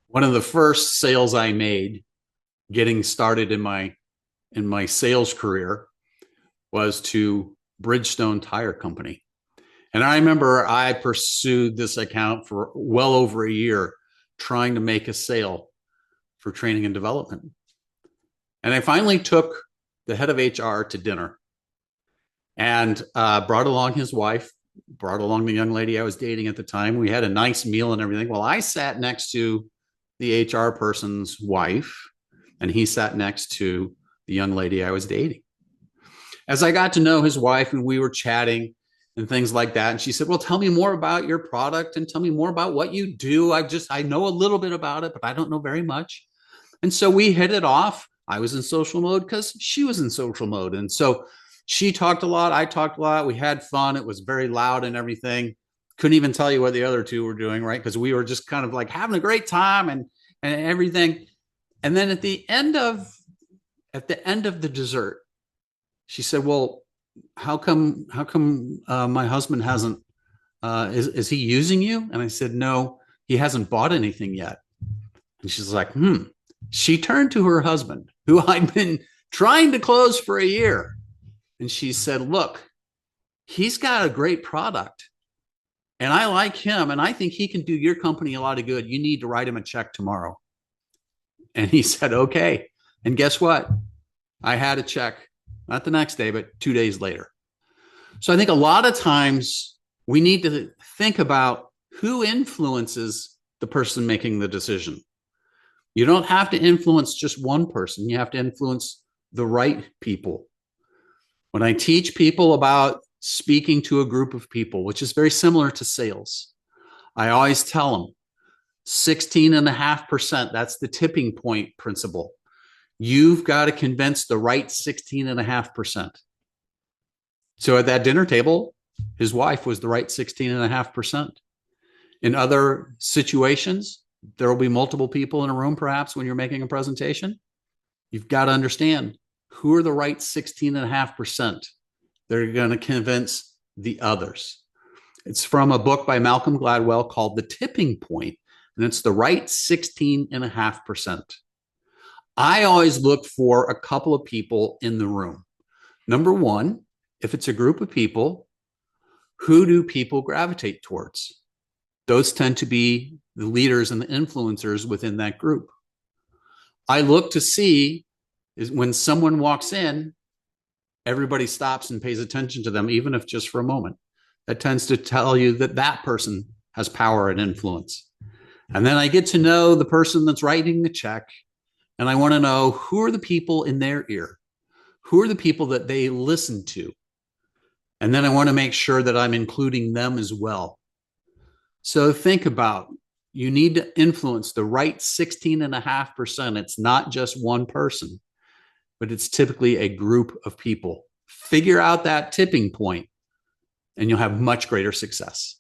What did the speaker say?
One of the first sales I made getting started in my sales career was to Bridgestone Tire Company. And I remember I pursued this account for well over a year trying to make a sale for training and development. And I finally took the head of HR to dinner and brought along his wife, brought along the young lady I was dating at the time. We had a nice meal and everything. Well, I sat next to the HR person's wife, and he sat next to the young lady I was dating. As I got to know his wife and we were chatting and things like that, and she said, "Well, tell me more about your product and tell me more about what you do. I know a little bit about it, but I don't know very much." And so we hit it off. I was in social mode because she was in social mode. And so she talked a lot. I talked a lot. We had fun. It was very loud and everything. Couldn't even tell you what the other two were doing, right? Because we were just kind of like having a great time and everything. And then at the end of the dessert, she said, "Well, how come my husband hasn't is he using you?" And I said, "No, he hasn't bought anything yet." And she's like, "Hmm." She turned to her husband, who I'd been trying to close for a year. And she said, "Look, he's got a great product and I like him. And I think he can do your company a lot of good. You need to write him a check tomorrow." And he said, "Okay." And guess what? I had a check, not the next day, but 2 days later. So I think a lot of times we need to think about who influences the person making the decision. You don't have to influence just one person. You have to influence the right people. When I teach people about speaking to a group of people, which is very similar to sales, I always tell them 16.5%, that's the tipping point principle. You've got to convince the right 16.5%. So at that dinner table, his wife was the right 16.5%. In other situations, there will be multiple people in a room, perhaps, when you're making a presentation. You've got to understand who are the right 16.5% that are going to convince the others. It's from a book by Malcolm Gladwell called The Tipping Point, and it's the right 16.5%. I always look for a couple of people in the room. Number one, if it's a group of people, who do people gravitate towards? Those tend to be the leaders and the influencers within that group. I look to see is when someone walks in, everybody stops and pays attention to them, even if just for a moment. That tends to tell you that that person has power and influence. And then I get to know the person that's writing the check, and I want to know who are the people in their ear, who are the people that they listen to. And then I want to make sure that I'm including them as well. So think about, you need to influence the right 16.5%. It's not just one person, but it's typically a group of people. Figure out that tipping point and you'll have much greater success.